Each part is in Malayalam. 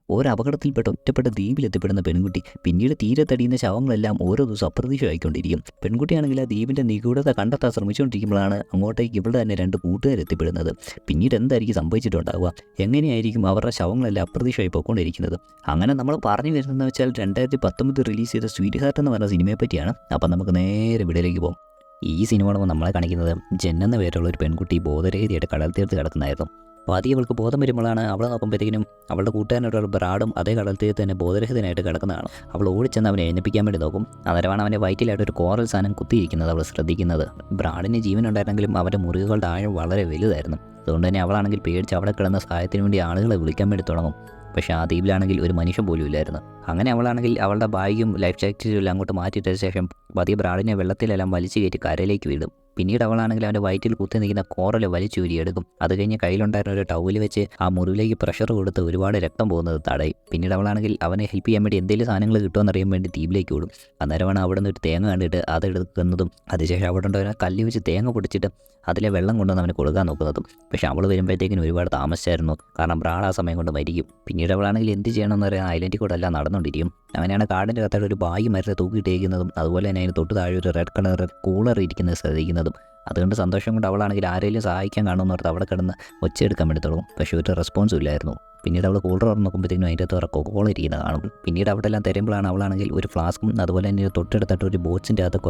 ഒരു അപകടത്തിൽപ്പെട്ട് ഒറ്റപ്പെട്ട ദ്വീപിലെത്തിപ്പെടുന്ന പെൺകുട്ടി പിന്നീട് തീരത്തടിയുന്ന ശവങ്ങളെല്ലാം ഓരോ ദിവസം അപ്രതീക്ഷിതമായിക്കൊണ്ടിരിക്കും. പെൺകുട്ടിയാണെങ്കിൽ ആ ദ്വീപിൻ്റെ നിഗൂഢത കണ്ടെത്താൻ ശ്രമിച്ചുകൊണ്ടിരിക്കുമ്പോഴാണ് അങ്ങോട്ടേക്ക് ഇവളുടെ തന്നെ 2 കൂട്ടുകാരെത്തിപ്പെടുന്നത്. പിന്നീട് എന്തായിരിക്കും സംഭവിച്ചിട്ടുണ്ടാവുക, എങ്ങനെയായിരിക്കും അവരുടെ ശവങ്ങളെല്ലാം അപ്രതീക്ഷിതമായി പോയിക്കൊണ്ടിരിക്കുന്നത്. അങ്ങനെ നമ്മൾ പറഞ്ഞു വരുന്നതെന്ന് വെച്ചാൽ 2019 റിലീസ് ചെയ്ത സ്വീറ്റ് ഹാർട്ട് എന്ന് പറഞ്ഞ സിനിമയെ പറ്റിയാണ്. അപ്പം നമുക്ക് നേരെ വീഡിയോയിലേക്ക് പോകാം. ഈ സിനിമ നമ്മളെ കാണിക്കുന്നത് ജെൻ എന്ന പേരുള്ള ഒരു പെൺകുട്ടി ബോധരഹിതയായിട്ട് കടൽ തീർത്ത് കിടക്കുന്നതായിരുന്നു. അപ്പോൾ ആദ്യം അവൾക്ക് ബോധം വരുമ്പോഴാണ് അവളെ നോക്കുമ്പോഴത്തേക്കിനും അവളുടെ കൂട്ടുകാരനോട് ബ്രാഡും അതേ കടൽ തീരത്ത് തന്നെ ബോധരഹിതനായിട്ട് കിടക്കുന്നതാണ്. അവൾ ഓടിച്ചെന്ന് അവനെ എഴുന്നേൽപ്പിക്കാൻ വേണ്ടി നോക്കും. അന്നേരമാണ് അവൻ്റെ വയറ്റിലായിട്ട് ഒരു കോറൽ സാധനം കുത്തിയിരിക്കുന്നത് അവൾ ശ്രദ്ധിക്കുന്നത്. ബ്രാഡിന് ജീവനുണ്ടായിരുന്നെങ്കിലും അവൻ്റെ മുറിവുകളുടെ ആഴം വളരെ വലുതായിരുന്നു. അതുകൊണ്ട് തന്നെ അവളാണെങ്കിൽ പേടിച്ച് അവിടെ കിടന്ന സഹായത്തിന് വേണ്ടി ആളുകളെ വിളിക്കാൻ വേണ്ടി തുടങ്ങും. പക്ഷേ ആ ദ്വീപിലാണെങ്കിൽ ഒരു മനുഷ്യൻ പോലും ഇല്ലായിരുന്നു. അങ്ങനെ അവളാണെങ്കിൽ അവളുടെ ബാഗും ലൈഫ് ജാക്കറ്റും എല്ലാം അങ്ങോട്ട് മാറ്റിയിട്ട ശേഷം പതിയെ ബ്രാഡിനെ വെള്ളത്തിലെല്ലാം വലിച്ചു കയറ്റി കരയിലേക്ക് വീടും. പിന്നീട് അവളാണെങ്കിൽ അവൻ്റെ വയറ്റിൽ കുത്തി നിൽക്കുന്ന കോറൽ വലിച്ചു ഊരിയെടുക്കും. അത് കഴിഞ്ഞ് കയ്യിലുണ്ടായിരുന്ന ഒരു ടൗവിൽ വെച്ച് ആ മുറിവിലേക്ക് പ്രഷർ കൊടുത്ത് ഒരുപാട് രക്തം പോകുന്നത് തടയും. പിന്നീട് അവളാണെങ്കിൽ അവനെ ഹെൽപ്പ് ചെയ്യാൻ വേണ്ടി എന്തെങ്കിലും സാധനങ്ങൾ കിട്ടുമെന്നറിയാൻ വേണ്ടി ദ്വീപിലേക്ക് വിടും. അന്നേരമാണ് അവിടെ നിന്ന് ഒരു തേങ്ങ കണ്ടിട്ട് അതെടുക്കുന്നതും അതിനുശേഷം അവിടെ ഉണ്ടായിരുന്ന കല്ല് വെച്ച് തേങ്ങ പൊടിച്ചിട്ട് അതിലെ വെള്ളം കൊണ്ടുവന്ന് അവന് കൊടുക്കാൻ നോക്കുന്നതും. പക്ഷേ അവൾ വരുമ്പോഴത്തേക്കിനും ഒരുപാട് താമസിച്ചായിരുന്നു. കാരണം ബ്രാഡ് ആ സമയം കൊണ്ട് മരിക്കും. പിന്നീട് അവളാണെങ്കിൽ എന്ത് ചെയ്യണമെന്ന് പറയാൻ ഐലൻഡിൽ കൂടെ എല്ലാം നടന്നുകൊണ്ടിരിക്കും. അങ്ങനെയാണ് കാടിൻ്റെ അകത്തായിട്ട് ഒരു ബായി മരത്തെ തൂക്കിയിട്ടേക്കുന്നതും അതുപോലെ തന്നെ അതിന് തൊട്ട് താഴെ ഒരു റെഡ് കളർ കൂളർ ഇരിക്കുന്നത് ശ്രദ്ധിക്കുന്നതും. അതുകൊണ്ട് സന്തോഷം കൊണ്ട് അവളാണെങ്കിൽ ആരെങ്കിലും സഹായിക്കാൻ കാണുമെന്ന് ഓർത്ത് അവിടെ കിടന്ന് ഒച്ചയെടുക്കാൻ വേണ്ടി തുടങ്ങും. പക്ഷേ ഒരു റെസ്പോൺസും ഇല്ലായിരുന്നു. പിന്നീട് അവൾ കൂളർ തുറന്ന് നോക്കുമ്പോഴത്തേക്കും അതിൻ്റെ അകത്ത് കൊക്കോള ഇരിക്കുന്നത് കാണും. പിന്നീട് അവിടെ എല്ലാം തരുമ്പോഴാണ് അവളാണെങ്കിൽ ഒരു ഫ്ലാസ്കും അതുപോലെ തന്നെ തൊട്ടടുത്തായിട്ട് ഒരു ബോക്സിൻ്റെ അകത്ത്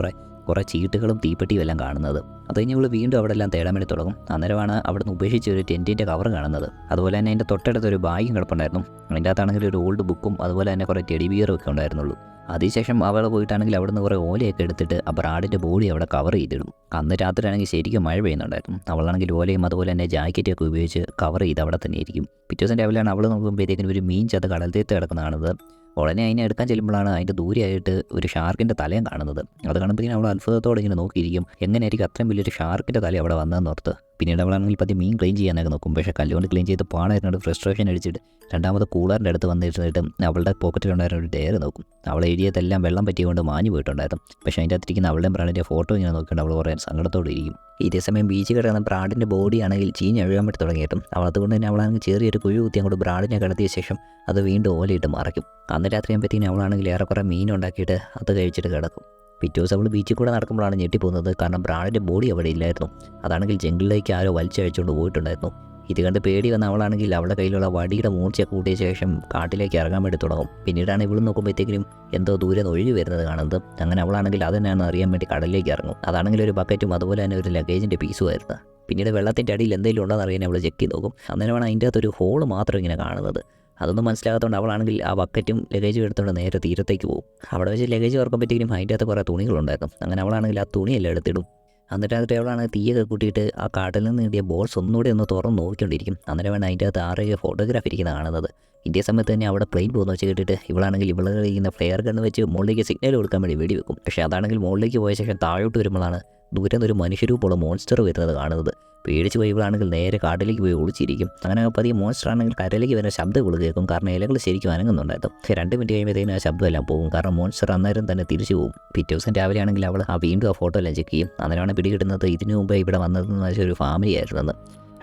കുറേ ചീട്ടുകളും തീപ്പെട്ടിയും എല്ലാം കാണുന്നത്. അത് കഴിഞ്ഞ് അവൾ വീണ്ടും അവിടെ എല്ലാം തേടാൻ വേണ്ടി തുടങ്ങും. അന്നേരമാണ് അവിടെ നിന്ന് ഉപേക്ഷിച്ച് ഒരു ടെൻറ്റിൻ്റെ കവർ കാണുന്നത്. അതുപോലെ തന്നെ അതിൻ്റെ തൊട്ടടുത്ത് ഒരു ബാഗും കിടപ്പുണ്ടായിരുന്നു. അതിൻ്റെ അകത്താണെങ്കിൽ ഒരു ഓൾഡ് ബുക്കും അതുപോലെ തന്നെ കുറേ ടെഡി ബിയറും ഒക്കെ ഉണ്ടായിരുന്നുള്ളൂ. അതിനുശേഷം അവൾ പോയിട്ടാണെങ്കിൽ അവിടെ നിന്ന് കുറേ ഓലയൊക്കെ എടുത്തിട്ട് ആ ബ്രാഡിൻ്റെ ബോഡി അവിടെ കവർ ചെയ്തിടും. അന്ന് രാത്രിയാണെങ്കിൽ ശരിക്കും മഴ പെയ്യുന്നുണ്ടായിരുന്നു. അവളാണെങ്കിൽ ഓലയും അതുപോലെ തന്നെ ജാക്കറ്റൊക്കെ ഉപയോഗിച്ച് കവർ ചെയ്ത് അവിടെ തന്നെ ഇരിക്കും. പിറ്റേ ദിവസം രാവിലെയാണ് അവൾ നോക്കുമ്പോഴത്തേക്കിനും ഒരു മീൻ ചത്ത് കടൽ തീർത്ത് കിടക്കുന്നതാണത്. ഉടനെ അതിനെ എടുക്കാൻ ചെല്ലുമ്പോഴാണ് അതിൻ്റെ ദൂരെയായിട്ട് ഒരു ഷാർക്കിൻ്റെ തലയും കാണുന്നത്. അത് കാണുമ്പോഴത്തേക്കും അവൾ അത്ഭുതത്തോടെ ഇങ്ങനെ നോക്കിയിരിക്കും. എങ്ങനെയായിരിക്കും അത്രയും വലിയൊരു ഷാർക്കിൻ്റെ തല അവിടെ വന്നതെന്ന് ഓർത്ത്. പിന്നീട് അവളാണെങ്കിൽ പതി മീൻ ക്ലീൻ ചെയ്യാനൊക്കെ നോക്കും. പക്ഷേ കല്ലുകൊണ്ട് ക്ലീൻ ചെയ്ത് പാടായിരുന്നോട് ഫ്രസ്ട്രേഷൻ അടിച്ചിട്ട് രണ്ടാമത് കൂളറിൻ്റെ അടുത്ത് വന്നിരുന്നിട്ട് അവളുടെ പോക്കറ്റിലുണ്ടായിരുന്ന ഒരു ഡയറി നോക്കും. അവൾ എഴുതിയതെല്ലാം വെള്ളം പറ്റിയുകൊണ്ട് മാഞ്ഞു പോയിട്ടുണ്ടായിരുന്നു. പക്ഷേ അതിൻ്റെ അകത്തിരിക്കുന്ന അവളുടെ ബ്രാഡിൻ്റെ ഫോട്ടോ ഇങ്ങനെ നോക്കിയിട്ട് അവൾ കുറേ സങ്കടത്തോടെ ഇരിക്കും. ഇതേ സമയം ബീച്ചിൽ കിടക്കുന്ന ബ്രാഡിൻ്റെ ബോഡി ആണെങ്കിൽ ചീഞ്ഞഴുകാൻ വേണ്ടി തുടങ്ങിയിട്ടും അതുകൊണ്ട് തന്നെ അവളാണെങ്കിൽ ചെറിയൊരു കുഴി കുത്തി അങ്ങോട്ട് ബ്രാഡിനെ കിടത്തിയ ശേഷം അത് വീണ്ടും ഓലയിട്ട് മറയ്ക്കും. അന്ന് രാത്രിയാകുമ്പോഴത്തേക്കും അവളാണെങ്കിൽ ഏറെക്കുറെ മീൻ ഉണ്ടാക്കിയിട്ട് അത് കഴിച്ചിട്ട് കിടക്കും. പിറ്റേ ദിവസം അവൾ ബീച്ചിൽ കൂടെ നടക്കുമ്പോഴാണ് ഞെട്ടിപ്പോകുന്നത്. കാരണം ബ്രാഡിൻ്റെ ബോഡി അവിടെ ഇല്ലായിരുന്നു. അതാണെങ്കിൽ ജംഗിളിലേക്ക് ആരോ വലിച്ചഴിച്ചുകൊണ്ട് പോയിട്ടുണ്ടായിരുന്നു. ഇത് കണ്ട് പേടി വന്ന അവളാണെങ്കിൽ അവളുടെ കയ്യിലുള്ള വടിയുടെ മൂർച്ച കൂട്ടിയ ശേഷം കാട്ടിലേക്ക് ഇറങ്ങാൻ വേണ്ടി തുടങ്ങും. പിന്നീടാണ് ഇവൾ നോക്കുമ്പോഴത്തേക്കും എന്തോ ദൂരെ നിന്ന് ഒഴുകി വരുന്നത് കാണുന്നത്. അങ്ങനെ അവളാണെങ്കിൽ അതെന്നാണെന്ന് അറിയാൻ വേണ്ടി കടലിലേക്ക് ഇറങ്ങും. അതാണെങ്കിൽ ഒരു ബക്കറ്റും അതുപോലെ തന്നെ ഒരു ലഗേജിൻ്റെ പീസുമായിരുന്നു. പിന്നീട് വെള്ളത്തിൻ്റെ അടിയിൽ എന്തെങ്കിലും ഉണ്ടോ എന്ന് അറിയാൻ അവൾ ചെക്ക് ചെയ്ത് നോക്കും. അന്നേരമാണ് അതിൻ്റെ അകത്തൊരു ഹോള് മാത്രം ഇങ്ങനെ കാണുന്നത്. അതൊന്നും മനസ്സിലാകാത്തതുകൊണ്ട് അവളാണെങ്കിൽ ആ ബക്കറ്റും ലഗേജും എടുത്തുകൊണ്ട് നേരെ തീരത്തേക്ക് പോകും. അവിടെ വെച്ച് ലഗേജ് തുറക്കുമ്പോഴത്തേക്കും അതിൻ്റെ അകത്ത് കുറേ തുണികളുണ്ടായിരുന്നു. അങ്ങനെ അവളാണെങ്കിൽ ആ തുണിയെല്ലാം എടുത്തിടും. എന്നിട്ട് അതിട്ട് അവളാണ് തീയൊക്കെ കൂട്ടിയിട്ട് ആ കാട്ടിൽ നിന്ന് കിട്ടിയ ബോൾസ് ഒന്നുകൂടി ഒന്ന് തുറന്ന് നോക്കിക്കൊണ്ടിരിക്കും. അന്നേരം വേണം അതിൻ്റെ അകത്ത് 6 ഫോട്ടോഗ്രാഫ് ഇരിക്കുന്നത് കാണുന്നത്. ഇതേ സമയത്ത് തന്നെ അവിടെ പ്ലെയിൻ പോകുന്ന വെച്ച് കേട്ടിട്ട് ഇവളാണെങ്കിൽ ഇവളെ കഴിക്കുന്ന ഫ്ലെയർ ഗണ്ണ് വെച്ച് മുകളിലേക്ക് സിഗ്നൽ കൊടുക്കാൻ വേണ്ടി വെടിവെക്കും. പക്ഷേ അതാണെങ്കിൽ മുകളിലേക്ക് പോയ ശേഷം താഴോട്ട് വരുമ്പോഴാണ് ദൂരെ നിന്നൊരു മനുഷ്യരൂപമുള്ള മോൺസ്റ്റർ വരുന്നത് കാണുന്നത്. പേടിച്ച് പോയി ഇവളാണെങ്കിൽ നേരെ കാട്ടിലേക്ക് പോയി ഒളിച്ചിരിക്കും. അങ്ങനെ പതിയെ മോൺസ്റ്റർ ആണെങ്കിൽ കരയിലേക്ക് വരുന്ന ശബ്ദങ്ങൾ കേൾക്കും. കാരണം ഇലകൾ ശരിക്കും അനങ്ങുന്നുണ്ടായിരുന്നു. 2 മിനിറ്റ് കഴിയുമ്പോഴത്തേനും ആ ശബ്ദമെല്ലാം പോകും. കാരണം മോൺസ്റ്റർ അന്നേരം തന്നെ തിരിച്ചു പോകും. പിറ്റേ ദിവസം രാവിലെ ആണെങ്കിൽ അവൾ വീണ്ടും ആ ഫോട്ടോ എല്ലാം ചെക്ക് ചെയ്യും. അങ്ങനെയാണ് പിടികിട്ടുന്നത് ഇതിനു മുമ്പ് ഇവിടെ വന്നതെന്ന് വെച്ചാൽ ഒരു ഫാമിലി ആയിരുന്നെന്ന്.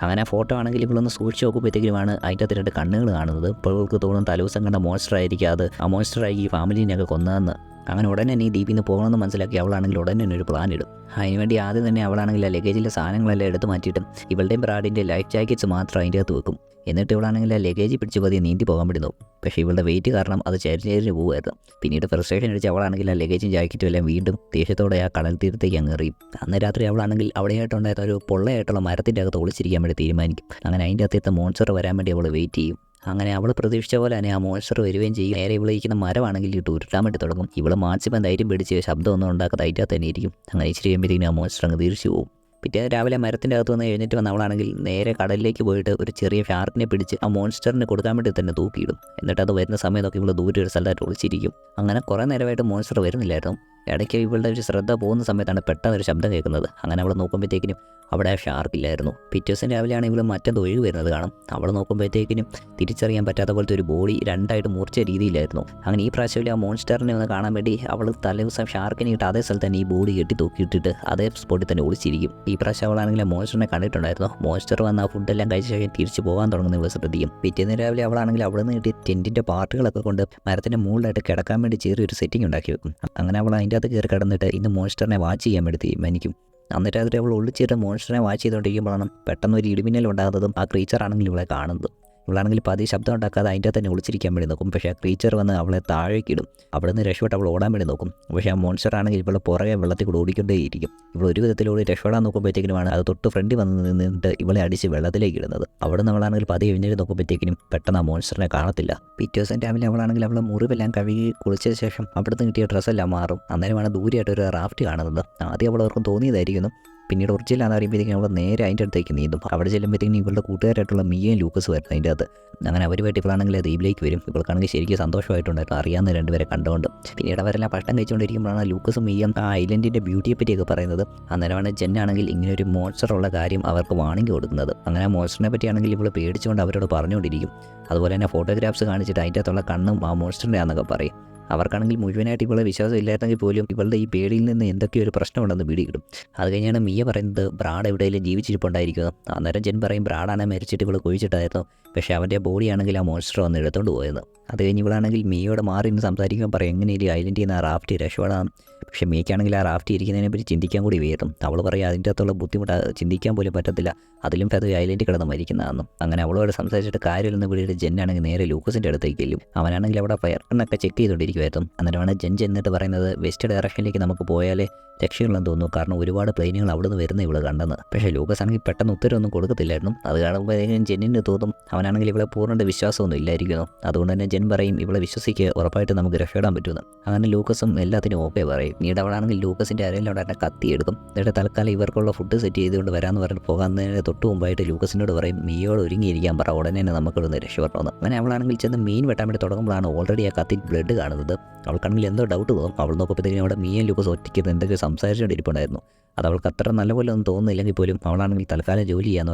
അങ്ങനെ ആ ഫോട്ടോ ആണെങ്കിൽ ഇവളൊന്ന് സൂക്ഷിച്ച് നോക്കുമ്പോഴത്തേക്കുമാണ് അതിൻ്റെ അകത്ത് 2 കണ്ണുകൾ കാണുന്നത്. ഇപ്പോൾ ഇവൾക്ക് തോന്നും തലേദിവസം കണ്ട മോൺസ്റ്റർ ആയിരിക്കും അത്. ആ മോൺസ്റ്റർ ആയി ഈ ഫാമിലിനെയൊക്കെ കൊന്നതെന്ന്. അങ്ങനെ ഉടനെ തന്നെ ഈ ദ്വീപിൽ നിന്ന് പോകണമെന്ന് മനസ്സിലാക്കി അവളാണെങ്കിൽ ഉടനെ തന്നെ ഒരു പ്ലാൻ ഇടും. അതിനുവേണ്ടി ആദ്യം തന്നെ അവളാണെങ്കിൽ ആ ലഗേജിലെ സാധനങ്ങളെല്ലാം എടുത്ത് മാറ്റിയിട്ടും ഇവളുടെയും ബ്രാഡിൻ്റെ ലൈഫ് ജാക്കറ്റ്സ് മാത്രം അതിൻ്റെ അകത്ത് വെക്കും. എന്നിട്ട് ഇവളാണെങ്കിൽ ആ ലഗേജ് പിടിച്ച് പതിയെ നീന്തി പോകാൻ വേണ്ടി നോക്കും. പക്ഷേ ഇവളുടെ വെയിറ്റ് കാരണം അത് ചരിഞ്ഞ് പോകുമായിരുന്നു. പിന്നീട് ഫ്രസ്ട്രേഷൻ അടിച്ച് അവളാണെങ്കിൽ ആ ലഗേജും ജാക്കറ്റും എല്ലാം വീണ്ടും ദേഷ്യത്തോടെ ആ കടൽ തീരത്തേക്ക് അങ്ങ് എറിയും. അന്ന് രാത്രി അവളാണെങ്കിൽ അവിടെയായിട്ടുണ്ടായിരുന്ന ഒരു പൊള്ളയായിട്ടുള്ള മരത്തിൻ്റെ അകത്ത് ഒളിച്ചിരിക്കാൻ വേണ്ടി തീരുമാനിക്കും. അങ്ങനെ അതിൻ്റെ അകത്തെ മോൺസ്റ്റർ വരാൻ വേണ്ടി അവൾ വെയിറ്റ് ചെയ്യും. അങ്ങനെ അവൾ പ്രതീക്ഷിച്ച പോലെ തന്നെ ആ മോൺസ്റ്റർ വരികയും ചെയ്യും. നേരെ ഇവളിരിക്കുന്ന മരമാണെങ്കിൽ ഇട്ട് ഉരുട്ടാൻ വേണ്ടി തുടങ്ങും. ഇവൾ മാക്സിമം ധൈര്യം പിടിച്ച് ശബ്ദമൊന്നും ഉണ്ടാക്കാതെ അതിൻ്റെ തന്നെ ഇരിക്കും. അങ്ങനെ ഇച്ചിരി കഴിയുമ്പോഴത്തേക്കും ആ മോൺസ്റ്റർ അങ്ങ് തിരിച്ചു പോകും. പിറ്റേ രാവിലെ മരത്തിൻ്റെ അകത്ത് വന്ന് എഴുന്നേറ്റ് വന്ന അവളാണെങ്കിൽ നേരെ കടലിലേക്ക് പോയിട്ട് ഒരു ചെറിയ ഷാർക്കിനെ പിടിച്ച് ആ മോൺസ്റ്ററിന് കൊടുക്കാൻ വേണ്ടി തന്നെ തൂക്കിയിടും. എന്നിട്ട് അത് വരുന്ന സമയത്തൊക്കെ ഇവൾ ദൂരെ ഒരു സ്ഥലത്തായിട്ട് ഒളിച്ചിരിക്കും. അങ്ങനെ കുറേ നേരമായിട്ട് മോൺസ്റ്റർ വരുന്നില്ലായിരുന്നു. ഇടയ്ക്ക് ഇവളുടെ ഒരു ശ്രദ്ധ പോകുന്ന സമയത്താണ് പെട്ടെന്ന് ഒരു ശബ്ദം കേൾക്കുന്നത്. അങ്ങനെ അവൾ നോക്കുമ്പോഴത്തേക്കിനും അവിടെ ആ ഷാർക്ക് ഇല്ലായിരുന്നു. പിറ്റേ ദിവസം രാവിലെയാണ് ഇവൾ മറ്റെന്തോ ഒഴുകി വരുന്നത് കാണും. അവൾ നോക്കുമ്പോഴത്തേക്കിനും തിരിച്ചറിയാൻ പറ്റാത്ത പോലത്തെ ഒരു ബോഡി രണ്ടായിട്ട് മൂർച്ച രീതിയിലായിരുന്നു. അങ്ങനെ ഈ പ്രാവശ്യം ആ മോൺസ്റ്ററിനെ ഒന്ന് കാണാൻ വേണ്ടി അവൾ തലേദിവസം ഷാർക്കിനെ ഇട്ട് അതേ സ്ഥലത്ത് തന്നെ ഈ ബോഡി കെട്ടി തൂക്കിയിട്ടിട്ട് അതേ സ്പോട്ടിൽ തന്നെ ഒളിച്ചിരിക്കും. ഈ പ്രാവശ്യം അവളാണെങ്കിൽ മോൺസ്റ്ററിനെ കണ്ടിട്ടുണ്ടായിരുന്നു. മോൺസ്റ്റർ വന്ന് ആ ഫുഡെല്ലാം കഴിച്ച ശേഷം തിരിച്ചു പോകാൻ തുടങ്ങുന്ന ഇവൾ ശ്രദ്ധിക്കും. പിറ്റേന്ന് രാവിലെ അവളാണെങ്കിൽ അവിടെ നിന്ന് കിട്ടിയ ടെൻറ്റിൻ്റെ പാർട്ടുകളൊക്കെ കൊണ്ട് മരത്തിൻ്റെ മുകളിലായിട്ട് കിടക്കാൻ വേണ്ടി ചെറിയൊരു സെറ്റിംഗ് ഉണ്ടാക്കി വെക്കും. അങ്ങനെ അവൾ അതിൻ്റെ അകത്ത് കയറി കിടന്നിട്ട് ഇന്ന് മോൺസ്റ്ററിനെ വാച്ച് ചെയ്യാൻ വേണ്ടി തീരുമാനിക്കും. അന്നിട്ട് അതിൽ അവൾ ഒളിച്ചിട്ട് മോൺസ്റ്ററിനെ വാച്ച് ചെയ്തുകൊണ്ടിരിക്കുമ്പോഴാണ് പെട്ടെന്ന് ഒരു ഇടിമിന്നൽ ഉണ്ടാകുന്നതും ആ ക്രീച്ചറാണെങ്കിൽ ഇവളെ കാണുന്നതും. ഇവളാണെങ്കിൽ പതിയെ ശബ്ദം ഉണ്ടാക്കാതെ അതിൻ്റെ തന്നെ ഒളിച്ചിരിക്കാൻ വേണ്ടി നോക്കും. പക്ഷേ ആ ക്രീച്ചർ വന്ന് അവളെ താഴേക്കിടും. അവിടെ നിന്ന് രക്ഷപ്പെട്ട് അവൾ ഓടാൻ വേണ്ടി നോക്കും. പക്ഷേ ആ മോൺസ്റ്റർ ആണെങ്കിൽ ഇവളെ പുറകെ വെള്ളത്തിൽ കൂടെ ഓടിക്കൊണ്ടേയിരിക്കും. ഇവൾ ഒരു വിധത്തിലൂടെ രക്ഷപ്പെടാൻ നോക്കുമ്പോഴത്തേക്കിനുമാണ് അത് തൊട്ട് ഫ്രണ്ടിൽ വന്ന് നിന്നിട്ട് ഇവളെ അടിച്ച് വെള്ളത്തിലേക്ക് ഇടുന്നത്. അവിടെ നമ്മളാണെങ്കിൽ പതിയെ എഴുന്നേറ്റ് നോക്കുമ്പോഴത്തേക്കിനും പെട്ടെന്ന് ആ മോൺസ്റ്ററിനെ കാണത്തില്ല. പിറ്റേ ദിവസം രാവിലെ അവളാണെങ്കിൽ അവളെ മുറിവെല്ലാം കഴുകി കുളിച്ച ശേഷം അവിടുന്ന് കിട്ടിയ ഡ്രസ്സെല്ലാം മാറും. അന്നേരമാണ് ദൂരെയായിട്ട് ഒരു റാഫ്റ്റ് കാണുന്നത്. ആദ്യം അവൾ അവർക്കും തോന്നിയതായിരിക്കുന്നു. പിന്നീട് ഒറിജിനലാണെന്ന് അറിയുമ്പോഴത്തേക്കും അവൾ നേരെ അതിൻ്റെ അടുത്തേക്ക് നീന്തും. അവിടെ ചെല്ലുമ്പോഴത്തേക്കും ഇവളുടെ കൂട്ടുകാരായിട്ടുള്ള മിയയും ലൂക്കസ് വരുന്നത് അതിൻ്റെ അകത്ത്. അങ്ങനെ അവരുമായിട്ട് ഇവളാണെങ്കിൽ ദ്വീപിലേക്ക് വരും. ഇവൾക്കാണെങ്കിൽ ശരിക്കും സന്തോഷമായിട്ടുണ്ടായിരുന്നു അറിയാവുന്ന രണ്ടുപേരെ കണ്ടുകൊണ്ട്. പിന്നീട് അവരെല്ലാം ഭക്ഷണം കഴിച്ചുകൊണ്ടിരിക്കുമ്പോഴാണ് ലൂക്കസും മിയയും ആ ഐലൻഡിൻ്റെ ബ്യൂട്ടിയെ പറ്റിയൊക്കെ പറയുന്നത്. അന്നേരമാണ് ജെന്നാണെങ്കിൽ ഇങ്ങനെ ഒരു മോൺസ്റ്റർ ഉള്ള കാര്യം അവർക്ക് വാണിംഗ് കൊടുക്കുന്നത്. അങ്ങനെ മോൺസ്റ്ററിനെ പറ്റിയാണെങ്കിൽ ഇവൾ പേടിച്ചുകൊണ്ട് അവരോട് പറഞ്ഞുകൊണ്ടിരിക്കും. അതുപോലെ തന്നെ ഫോട്ടോഗ്രാഫ്സ് കാണിച്ചിട്ട് അതിൻ്റെ അകത്തുള്ള കണ്ണും ആ മോൺസ്റ്ററിൻ്റെ ആണെന്നൊക്കെ പറയും. അവർക്കാണെങ്കിൽ മുഴുവനായിട്ട് ഇവളെ വിശ്വാസം ഇല്ലായിരുന്നെങ്കിൽ പോലും ഇവളുടെ ഈ പേടിയിൽ നിന്ന് എന്തൊക്കെയോ ഒരു പ്രശ്നമുണ്ടെന്ന് പിടികിടും. അത് കഴിഞ്ഞാണ് മിയ പറയുന്നത് ബ്രാഡ് എവിടെയെങ്കിലും ജീവിച്ചിരിപ്പുണ്ടായിരിക്കുന്നത്. അന്നേരം ജെൻ പറയും ബ്രാഡാണ് മരിച്ചിട്ട് ഇവൾ കുഴിച്ചിട്ടായിരുന്നു. പക്ഷേ അവൻ്റെ ബോഡിയാണെങ്കിൽ ആ മോൺസ്റ്റർ വന്ന് എടുത്തുകൊണ്ട് പോയത്. അത് കഴിഞ്ഞ് ഇവളാണെങ്കിൽ മിയയോട് മാറി നിന്ന് സംസാരിക്കുമ്പോൾ പറയും എങ്ങനെയും ഐലൻഡിൽ നിന്ന് ആ റാഫ്റ്റ് രക്ഷപ്പെടാം. പക്ഷേ മിയയ്ക്കാണെങ്കിൽ ആ റാഫ്റ്റ് ഇരിക്കുന്നതിനെ പറ്റി ചിന്തിക്കാൻ കൂടി വയ്യത്തും. അവൾ പറയും അതിൻ്റെ അകത്തുള്ള ബുദ്ധിമുട്ട് ചിന്തിക്കാൻ പോലും പറ്റത്തില്ല. അതിലും അത് ഐലൻഡിൽ കിടന്ന് മരിക്കുന്നതാണെന്നും. അങ്ങനെ അവളോട് സംസാരിച്ചിട്ട് കാര്യമില്ലെന്ന് വിളിയിട്ട് ജെന്നാണെങ്കിൽ നേരെ ലൂക്കസിൻ്റെ അടുത്തേക്ക് ചെല്ലും. അവനാണെങ്കിൽ അവിടെ ഫയർ ഗണ്ണൊക്കെ ചെക്ക് ചെയ്തുകൊണ്ടിരിക്കുമായിരുന്നു. അന്നേരമാണ് ജെൻ ചെന്നിട്ട് പറയുന്നത് വെസ്റ്റ് ഡയറക്ഷനിലേക്ക് നമുക്ക് പോയാലേ രക്ഷയുള്ളെന്ന് തോന്നുന്നു. കാരണം ഒരുപാട് പ്ലെയിനുകൾ അവിടെ നിന്ന് വരുന്ന ഇവൾ കണ്ടെന്ന്. പക്ഷേ ലൂക്കസ് ആണെങ്കിൽ പെട്ടെന്ന് ഉത്തരവൊന്നും കൊടുക്കത്തില്ലായിരുന്നു. അത് കാണുമ്പോഴേക്കും ജെന്നിന് തോന്നും അവനാണെങ്കിൽ ഇവളെ പൂർണ്ണ വിശ്വാസമൊന്നും ഇല്ലായിരിക്കുന്നു. അതുകൊണ്ട് തന്നെ ജെൻ പറയും ഇവളെ വിശ്വസിക്കുക ഉറപ്പായിട്ട് നമുക്ക് രക്ഷപ്പെടാൻ പറ്റുമെന്ന്. അങ്ങനെ ലൂക്കസും എല്ലാത്തിനും ഓക്കെ പറയും. പിന്നീട് അവളാണെങ്കിൽ ലൂക്കസിൻ്റെ അരയിലൂടെ തന്നെ കത്തി എടുക്കും. എന്നിട്ട് തൽക്കാലം ഇവർക്കുള്ള ഫുഡ് സെറ്റ് ചെയ്തുകൊണ്ട് വരാമെന്ന് പറഞ്ഞിട്ട് പോകുന്നതിന് തൊട്ട് മുമ്പായിട്ട് ലൂക്കസിനോട് പറയും മീയോട് ഒരുങ്ങിയിരിക്കാൻ പറ, ഉടനെ തന്നെ നമുക്കിവിടുന്ന് രക്ഷപ്പെടണമെന്ന്. അങ്ങനെ അവളാണെങ്കിൽ ചെന്ന് മീൻ വെട്ടാൻ വേണ്ടി തുടങ്ങുമ്പോഴാണ് ഓൾറെഡി ആ കത്തിൽ ബ്ലഡ് കാണുന്നത്. അവൾക്കാണെങ്കിൽ എന്തോ ഡൗട്ട് തോന്നും. അവൾ നോക്കുമ്പോഴത്തേക്കും അവിടെ മീയും ലൂക്കസ് ഒറ്റയ്ക്ക് എന്തൊക്കെ സംസാരിച്ചുകൊണ്ടിരിപ്പുണ്ടായിരുന്നു. അത് അവൾക്ക് അത്ര നല്ലപോലെ ഒന്നും തോന്നുന്നില്ലെങ്കിൽ പോലും അവളാണെങ്കിൽ തൽക്കാലം ജോലി ചെയ്യാന്ന്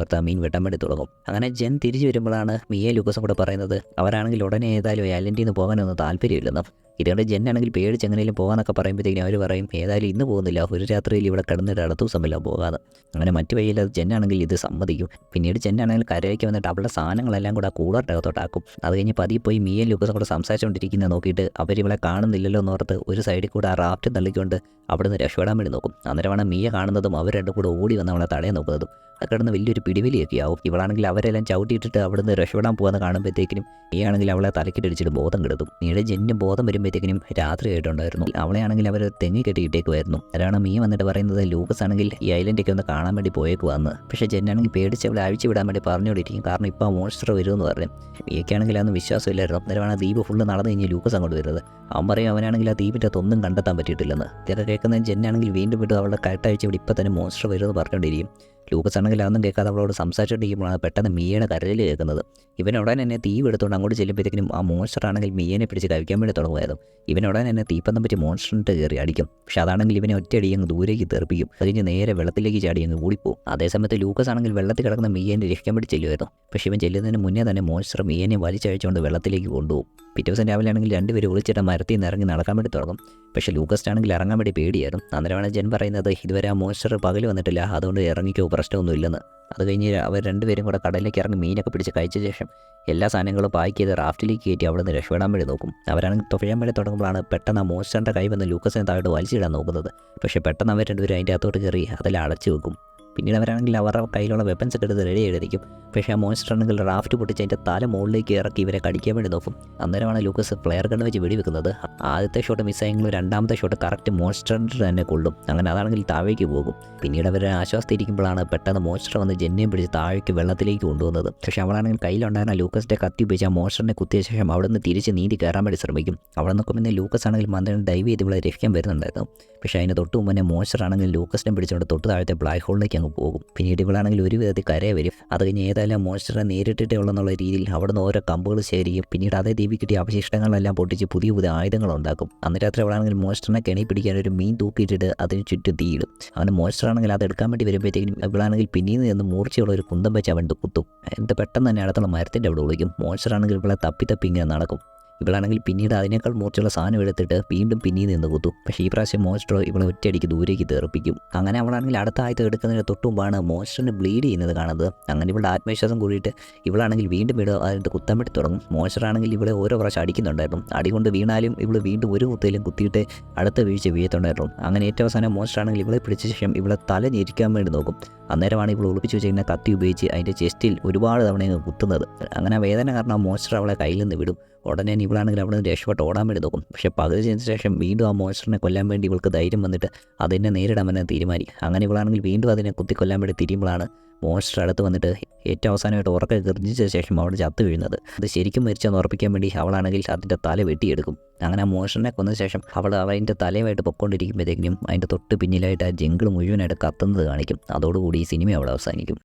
ഓർത്ത് ആ മീൻ വെട്ടാൻ വേണ്ടി തുടങ്ങും. അങ്ങനെ ജെൻ തിരിച്ചു വരുമ്പോഴാണ് മിയ ലൂക്കസും കൂടെ പറയുന്നത് അവരാണെങ്കിൽ ഉടനെ ഏതായാലും ഐലൻഡിൽ നിന്ന് പോകാനൊന്നും താല്പര്യമില്ലെന്നും. ഇതുകൊണ്ട് ജെൻ ആണെങ്കിൽ പേടിച്ച് എങ്ങനെയും പോകാനൊക്കെ പറയുമ്പോഴത്തേക്കും അവർ പറയും ഏതായാലും ഇന്ന് പോകുന്നില്ല, ഒരു രാത്രിയിൽ ഇവിടെ കിടന്നിട്ട് അടുത്ത ദിവസമില്ല പോകാതെ. അങ്ങനെ മറ്റു വഴിയില്ലാതെ ജെന്നാണെങ്കിൽ ഇത് സമ്മതിക്കും. പിന്നീട് ജെന്നാണെങ്കിൽ കരയ്ക്ക് വന്നിട്ട് അവളുടെ സാധനങ്ങളെല്ലാം കൂടെ ആ കൂളറിൻ്റെ അകത്തോട്ടാക്കും. അത് കഴിഞ്ഞ് പതിയെ പോയി മിയ ലൂക്കസും കൂടെ സംസാരിച്ചുകൊണ്ടിരിക്കുന്നത് നോക്കിയിട്ട് അവരിവളെ കാണുന്നില്ലല്ലോ എന്നോർത്ത് ഒരു സൈഡിൽ കൂടെ ആ റാഫ്റ്റ് തള്ളിക്കൊണ്ട് അവിടുന്ന് രക്ഷപ്പെടാൻ വേണ്ടി നോക്കും. അന്നേരമാണ് മിയ കാണുന്നതും അവർ രണ്ടും കൂടെ ഓടി വന്ന് അവളെ തടയാൻ നോക്കുന്നതും. അത് കിടന്ന് വലിയൊരു പിടിവലിയൊക്കെ ആവും. ഇവളാണെങ്കിൽ അവരെല്ലാം ചവിട്ടിയിട്ടിട്ട് അവിടുന്ന് രക്ഷപ്പെടാൻ പോകാന്ന് കാണുമ്പോഴത്തേക്കിനും മിയാണെങ്കിൽ അവളെ തലക്കിട്ടടിച്ചിട്ട് ബോധം കെടുത്തും. മിയുടെ ജെന്നും ബോധം വരുമ്പോഴത്തേക്കിനും രാത്രി ആയിട്ടുണ്ടായിരുന്നു. അവളെയാണെങ്കിൽ അവർ തെങ്ങി കെട്ടിയിട്ടേക്കുമായിരുന്നു. അതാണ് മിയ വന്നിട്ട് പറയുന്നത് ലൂക്കസ് ആണെങ്കിൽ ഈ ഐലൻഡൊക്കെ ഒന്ന് കാണാൻ വേണ്ടി പോയേക്കുവാന്ന്. പക്ഷേ ജെന്നാണെങ്കിൽ പേടിച്ച് അവളെ അഴിച്ചു വിടാൻ വേണ്ടി പറഞ്ഞുകൊണ്ടിരിക്കും. കാരണം ഇപ്പോൾ ആ മോൺസ്റ്റർ വരുമെന്ന് പറഞ്ഞു. മിയയ്ക്കാണെങ്കിൽ അതൊന്നും വിശ്വാസമില്ലായിരുന്നു. അന്നേരമാണ് ആ ദ്വീപ് ഫുള്ള് നടന്നു കഴിഞ്ഞ് ലൂക്കസ് അങ്ങോട്ട് വരുന്നത്. അവൻ പറയും അവനാണെങ്കിൽ ആ ദ്വീപിൻ്റെ അതൊന്നും കണ്ടെത്താൻ പറ്റിയിട്ടില്ലെന്ന്. ഇതൊക്കെ കേൾക്കുന്ന ജെന്നാണെങ്കിൽ വീണ്ടും വിട്ടു അവളുടെ കഴുത്തഴിച്ച് ഇവിടെ ഇപ്പം തന്നെ മോൺസ്റ്റർ വരുമെന്ന് പറഞ്ഞുകൊണ്ടിരിക്കും. ലൂക്കസ് ആണെങ്കിൽ അതൊന്നും കേൾക്കാതെ അവളോട് സംസാരിച്ചുകൊണ്ടിരിക്കുമ്പോഴാണ് പെട്ടെന്ന് മിയയുടെ കരയിൽ കേൾക്കുന്നത്. ഇവനുടൻ തന്നെ തീ എടുത്തുകൊണ്ട് അങ്ങോട്ട് ചെല്ലുമ്പോഴത്തേക്കും ആ മോൺസ്റ്റർ ആണെങ്കിൽ മിയനെ പിടിച്ച് കഴിക്കാൻ വേണ്ടി തുടങ്ങുമായിരുന്നു. ഇവനുടൻ തന്നെ തീപ്പന്തം പറ്റി മോൺസ്റ്ററിൻ്റെ കയറി അടിക്കും. പക്ഷെ അതാണെങ്കിൽ ഇവനെ ഒറ്റയടി അങ്ങ് ദൂരേക്ക് തെറിപ്പിക്കും. അത് കഴിഞ്ഞ് നേരെ വെള്ളത്തിലേക്ക് ചാടി അങ്ങ് കൂടിപ്പോവും. അതേസമയത്ത് ലൂക്കസ് ആണെങ്കിൽ വെള്ളത്തിൽ കിടക്കുന്ന മിയനെ രക്ഷിക്കാൻ വേണ്ടി ചെല്ലുമായിരുന്നു. പക്ഷേ ഇവൻ ചെല്ലുന്നതിന് മുന്നേ തന്നെ മോൺസ്റ്റർ മിയനെ വലിച്ചഴിച്ചുകൊണ്ട് വെള്ളത്തിലേക്ക് കൊണ്ടുപോകും. പിറ്റേ ദിവസം രാവിലെ ആണെങ്കിൽ രണ്ടുപേരും ഒളിച്ചിട്ട് മരത്തിൽ നിന്ന് ഇറങ്ങി നടക്കാൻ വേണ്ടി തുടങ്ങും. പക്ഷേ ലൂക്കസ്റ്റാണെങ്കിൽ ഇറങ്ങാൻ വേണ്ടി പേടിയായിരുന്നു. അന്നേരമാണ് ജെൻ പറയുന്നത് ഇതുവരെ ആ മോൺസ്റ്റർ പകൽ വന്നിട്ടില്ല, അതുകൊണ്ട് ഇറങ്ങിക്കോ, പ്രശ്നമൊന്നും ഇല്ലെന്ന്. അത് കഴിഞ്ഞ് അവർ രണ്ടുപേരും കൂടെ കടലിലേക്ക് ഇറങ്ങി മീനൊക്കെ പിടിച്ച് കഴിച്ച ശേഷം എല്ലാ സാധനങ്ങളും പാക്ക് ചെയ്ത് റാഫ്റ്റിലേക്ക് കയറ്റി അവിടെ നിന്ന് രക്ഷപ്പെടാൻ വേണ്ടി നോക്കും. അവരാണെങ്കിൽ തുഴയാൻ വേണ്ടി തുടങ്ങുമ്പോഴാണ് പെട്ടെന്ന് ആ മോൺസ്റ്ററിൻ്റെ കൈ വന്ന് ലൂക്കസിനെ താഴോട്ട് വലിച്ചിടാൻ നോക്കുന്നത്. പക്ഷേ പെട്ടെന്ന് അവർ രണ്ടുപേരും അതിൻ്റെ അകത്തോട്ട് കയറി അതെല്ലാം അടച്ചു വെക്കും. പിന്നീട് അവരാണെങ്കിൽ അവരുടെ കയ്യിലുള്ള വെപ്പൻസ് ഒക്കെ എടുത്ത് റെഡി ആയിരിക്കും. പക്ഷേ ആ മോൺസ്റ്റർ ആണെങ്കിൽ റാഫ്റ്റ് പൊട്ടിച്ച് അതിൻ്റെ തല മുകളിലേക്ക് ഇറക്കി ഇവരെ കടിക്കാൻ വേണ്ടി നോക്കും. അന്നേരമാണ് ലൂക്കസ് ഫ്ലെയർ ഗൺ വെച്ച് വെടിവെക്കുന്നത്. ആദ്യത്തെ ഷോട്ട് മിസ്സായെങ്കിലും രണ്ടാമത്തെ ഷോട്ട് കറക്റ്റ് മോൺസ്റ്ററിൻ്റെ തന്നെ കൊള്ളും. അങ്ങനെ അതാണെങ്കിൽ താഴേക്ക് പോകും. പിന്നീട് അവർ ആശ്വാസത്തിരിക്കുമ്പോഴാണ് പെട്ടെന്ന് മോൺസ്റ്റർ വന്ന് ജെന്നിയും പിടിച്ച് താഴേക്ക് വെള്ളത്തിലേക്ക് കൊണ്ടുവന്നത്. പക്ഷേ അവളാണെങ്കിൽ കയ്യിലുണ്ടായിരുന്ന ലൂക്കസിൻ്റെ കത്തി ഉപയോഗിച്ച് ആ മോൺസ്റ്ററിനെ കുത്തിയ ശേഷം അവിടെ നിന്ന് തിരിച്ച് നീന്തി കയറാൻ വേണ്ടി ശ്രമിക്കും. അവിടെ നിൽക്കുമ്പോൾ ലൂക്കസ് ആണെങ്കിൽ മന്ത്രം ഡൈവ് ചെയ്ത് ഇവളെ രക്ഷിക്കാൻ വരുന്നുണ്ടായിരുന്നു. പക്ഷേ അതിന് തൊട്ട് മുമ്പ് തന്നെ മോൺസ്റ്റർ ആണെങ്കിൽ ലൂക്കസിനെ പിടിച്ചുകൊണ്ട് തൊട്ട് താഴത്തെ ബ്ലാക്ക് ഹോളിലേക്ക് അങ്ങ് അങ്ങ് പോകും. പിന്നീട് ഇവളാണെങ്കിൽ ഒരു വിധത്തിൽ കരയെ വരും. അത് കഴിഞ്ഞ് ഏതായാലും മോൺസ്റ്ററെ നേരിട്ടിട്ടേ ഉള്ളെന്നുള്ള രീതിയിൽ അവിടെ നിന്ന് ഓരോ കമ്പുകൾ ശേഖരിക്കും. പിന്നീട് അതേ ദ്വീപിൽ കിട്ടിയ അവശിഷ്ടങ്ങളെല്ലാം പൊട്ടിച്ച് പുതിയ പുതിയ ആയുധങ്ങൾ ഉണ്ടാക്കും. അന്ന് രാത്രി അവളാണെങ്കിൽ മോൺസ്റ്ററിനെ കെണി പിടിക്കാൻ ഒരു മീൻ തൂക്കിയിട്ടിട്ട് അതിന് ചുറ്റും തീയിടും. അവൻ്റെ മോൺസ്റ്ററാണെങ്കിൽ അത് എടുക്കാൻ വേണ്ടി വരുമ്പോഴത്തേക്കും ഇവളാണെങ്കിൽ പിന്നീട് നിന്ന് മൂർച്ചയുള്ള ഒരു കുന്തം വെച്ച് അവൻ കുത്തും. എന്നിട്ട് പെട്ടെന്ന് തന്നെ അടുത്തുള്ള മരത്തിൻ്റെ അവിടെ വിളിക്കും. മോൺസ്റ്ററാണെങ്കിൽ ഇവളെ തപ്പി ഇങ്ങനെ നടക്കും. ഇവളാണെങ്കിൽ പിന്നീട് അതിനേക്കാൾ മൂർച്ചയുള്ള സാധനം എടുത്തിട്ട് വീണ്ടും പിന്നീട് നിന്ന് കുത്തും. പക്ഷേ ഈ പ്രാവശ്യം മോൺസ്റ്റർ ഇവളെ ഒറ്റയടിക്ക് ദൂരേക്ക് തെറിപ്പിക്കും. അങ്ങനെ അവളാണെങ്കിൽ അടുത്ത ആയത്ത് എടുക്കുന്നതിന് തൊട്ട് മുമ്പാണ് മോൺസ്റ്ററിന് ബ്ലീഡ് ചെയ്യുന്നത് കാണുന്നത്. അങ്ങനെ ഇവളുടെ ആത്മവിശ്വാസം കൂടിയിട്ട് ഇവളാണെങ്കിൽ വീണ്ടും അതിൻ്റെ കുത്താൻ വേണ്ടി തുടങ്ങും. മോൺസ്റ്ററാണെങ്കിൽ ഇവളെ ഓരോ പ്രാവശ്യം അടിക്കുന്നുണ്ടായിരുന്നു. അടികൊണ്ട് വീണാലും ഇവൾ വീണ്ടും ഒരു കുത്തയിലും കുത്തിയിട്ട് അടുത്ത വീഴ്ച വീഴത്തുണ്ടായിരുന്നു. അങ്ങനെ ഏറ്റവും അവസാനം മോൺസ്റ്ററാണെങ്കിൽ ഇവളെ പിടിച്ച ശേഷം ഇവളെ തല ഞെരിക്കാൻ വേണ്ടി നോക്കും. അന്നേരമാണ് ഇവൾ ഒളിപ്പിച്ച് വെച്ചിരിക്കുന്ന കത്തി ഉപയോഗിച്ച് അതിൻ്റെ ചെസ്റ്റിൽ ഒരുപാട് തവണ കുത്തുന്നത്. അങ്ങനെ വേദന കാരണം ആ മോൺസ്റ്റർ അവളെ കയ്യിൽ നിന്ന് വിടും. ഉടനെ ഇവളാണെങ്കിൽ അവിടെ നിന്ന് രക്ഷപ്പെട്ട് ഓടാൻ വേണ്ടി നോക്കും. പക്ഷേ പകുതി ചെയ്തതിന് ശേഷം വീണ്ടും ആ മോൺസ്റ്ററിനെ കൊല്ലാൻ വേണ്ടി ഇവൾക്ക് ധൈര്യം വന്നിട്ട് അതിനെ നേരിടാൻ തന്നെ തീരുമാനിക്കും. അങ്ങനെ ഇവളാണെങ്കിൽ വീണ്ടും അതിനെ കുത്തിക്കൊല്ലാൻ വേണ്ടി തിരിയുമ്പോഴാണ് മോൺസ്റ്റർ അടുത്ത് വന്നിട്ട് ഏറ്റവും അവസാനമായിട്ട് ഉറക്കെ ഗർജിച്ച ശേഷം അവിടെ ചത്തു വീഴുന്നത്. അത് ശരിക്കും മരിച്ചെന്ന് ഉറപ്പിക്കാൻ വേണ്ടി അവളാണെങ്കിൽ അതിൻ്റെ തല വെട്ടിയെടുക്കും. അങ്ങനെ ആ മോൺസ്റ്ററിനെ കൊന്ന ശേഷം അവൾ അതിൻ്റെ തലയുമായിട്ട് പൊക്കോണ്ടിരിക്കുമ്പോഴത്തേക്കും അതിൻ്റെ തൊട്ട് പിന്നിലായിട്ട് ആ ജംഗിൾ മുഴുവനായിട്ട് കത്തുന്നത് കാണിക്കും. അതോടുകൂടി ഈ സിനിമ അവിടെ അവസാനിക്കും.